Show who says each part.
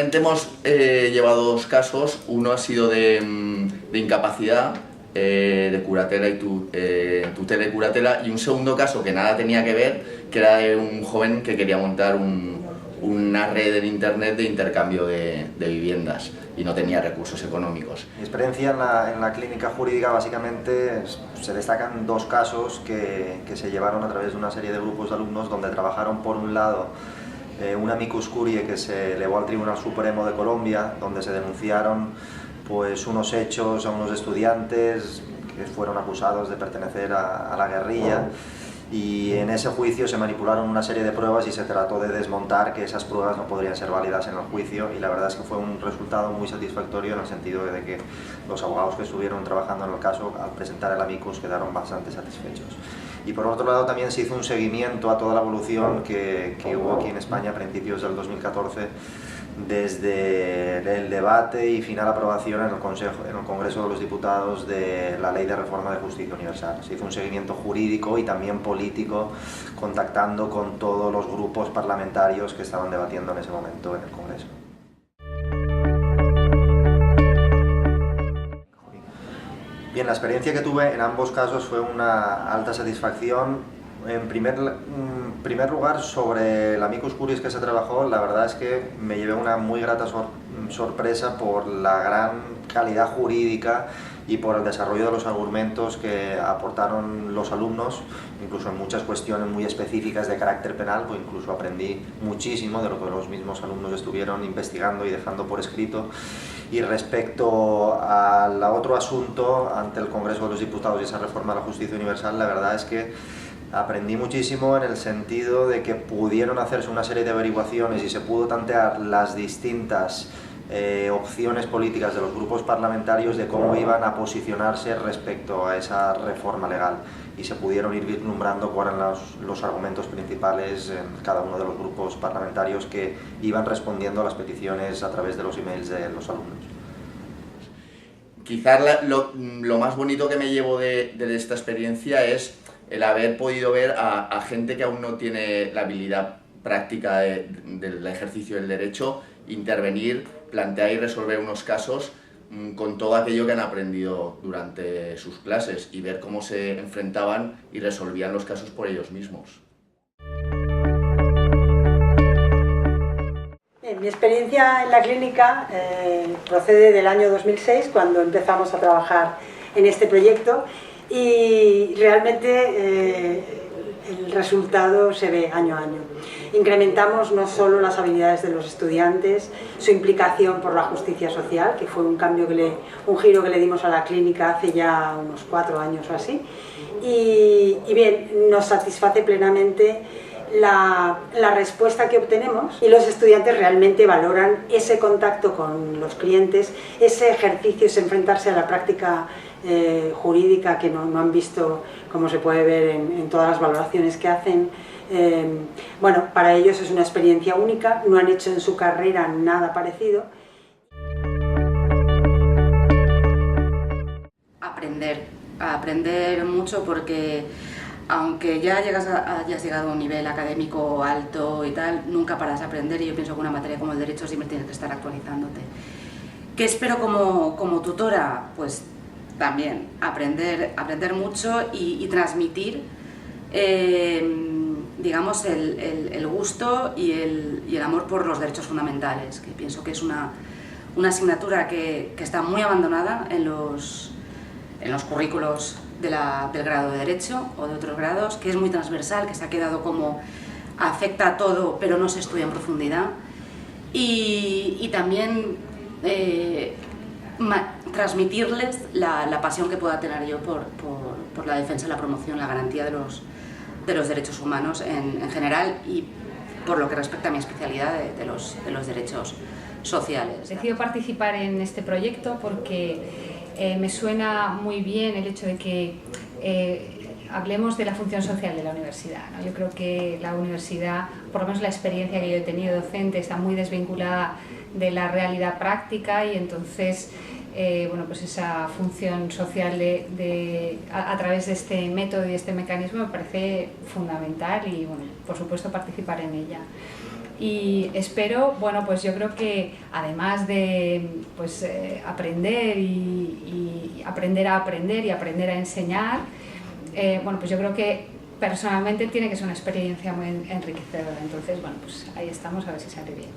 Speaker 1: Realmente hemos llevado dos casos. Uno ha sido de incapacidad, de curatela y tutela y curatela, y un segundo caso que nada tenía que ver, que era de un joven que quería montar una red en internet de intercambio de viviendas y no tenía recursos económicos.
Speaker 2: Mi experiencia en la clínica jurídica básicamente se destacan dos casos que se llevaron a través de una serie de grupos de alumnos donde trabajaron por un lado un amicus curiae que se elevó al Tribunal Supremo de Colombia, donde se denunciaron pues unos hechos a unos estudiantes que fueron acusados de pertenecer a la guerrilla, y en ese juicio se manipularon una serie de pruebas y se trató de desmontar que esas pruebas no podrían ser válidas en el juicio, y la verdad es que fue un resultado muy satisfactorio en el sentido de que los abogados que estuvieron trabajando en el caso al presentar el amicus quedaron bastante satisfechos. Y por otro lado también se hizo un seguimiento a toda la evolución que hubo aquí en España a principios del 2014, desde el debate y final aprobación en el Congreso de los Diputados de la Ley de Reforma de Justicia Universal. Se hizo un seguimiento jurídico y también político, contactando con todos los grupos parlamentarios que estaban debatiendo en ese momento en el Congreso. Bien, la experiencia que tuve en ambos casos fue una alta satisfacción. En primer lugar, sobre el amicus curiae que se trabajó, la verdad es que me llevé una muy grata sorpresa por la gran calidad jurídica y por el desarrollo de los argumentos que aportaron los alumnos, incluso en muchas cuestiones muy específicas de carácter penal, pues incluso aprendí muchísimo de lo que los mismos alumnos estuvieron investigando y dejando por escrito. Y respecto al otro asunto ante el Congreso de los Diputados y esa reforma de la justicia universal, la verdad es que aprendí muchísimo en el sentido de que pudieron hacerse una serie de averiguaciones y se pudo tantear las distintas opciones políticas de los grupos parlamentarios de cómo iban a posicionarse respecto a esa reforma legal, y se pudieron ir vislumbrando cuáles eran los argumentos principales en cada uno de los grupos parlamentarios que iban respondiendo a las peticiones a través de los emails de los alumnos.
Speaker 1: Quizás lo más bonito que me llevo de esta experiencia es el haber podido ver a gente que aún no tiene la habilidad práctica del ejercicio del derecho, intervenir, plantear y resolver unos casos con todo aquello que han aprendido durante sus clases, y ver cómo se enfrentaban y resolvían los casos por ellos mismos.
Speaker 3: Mi experiencia en la clínica procede del año 2006, cuando empezamos a trabajar en este proyecto, y realmente el resultado se ve año a año. Incrementamos no solo las habilidades de los estudiantes, su implicación por la justicia social, que fue un giro que le dimos a la clínica hace ya unos 4 años o así, y bien, nos satisface plenamente la respuesta que obtenemos, y los estudiantes realmente valoran ese contacto con los clientes, ese ejercicio, ese enfrentarse a la práctica jurídica que no han visto, como se puede ver en todas las valoraciones que hacen. Bueno, para ellos es una experiencia única, no han hecho en su carrera nada parecido.
Speaker 4: Aprender mucho, porque aunque ya hayas llegado a un nivel académico alto y tal, nunca paras de aprender, y yo pienso que una materia como el derecho siempre tienes que estar actualizándote. ¿Qué espero como tutora? Pues también aprender mucho y transmitir digamos el gusto y el amor por los derechos fundamentales, que pienso que es una asignatura que está muy abandonada en los currículos del grado de Derecho o de otros grados, que es muy transversal, que se ha quedado como afecta a todo pero no se estudia en profundidad, y también transmitirles la pasión que pueda tener yo por la defensa, la promoción, la garantía de los derechos humanos en general, y por lo que respecta a mi especialidad de los derechos sociales.
Speaker 5: Decido participar en este proyecto porque me suena muy bien el hecho de que hablemos de la función social de la universidad, ¿no? Yo creo que la universidad, por lo menos la experiencia que yo he tenido docente, está muy desvinculada de la realidad práctica, y entonces bueno, pues esa función social a través de este método y este mecanismo me parece fundamental, y bueno, por supuesto participar en ella. y espero, bueno, pues yo creo que además de pues, aprender y aprender a aprender y aprender a enseñar, bueno, pues yo creo que personalmente tiene que ser una experiencia muy enriquecedora. Entonces, bueno, pues ahí estamos, a ver si sale bien.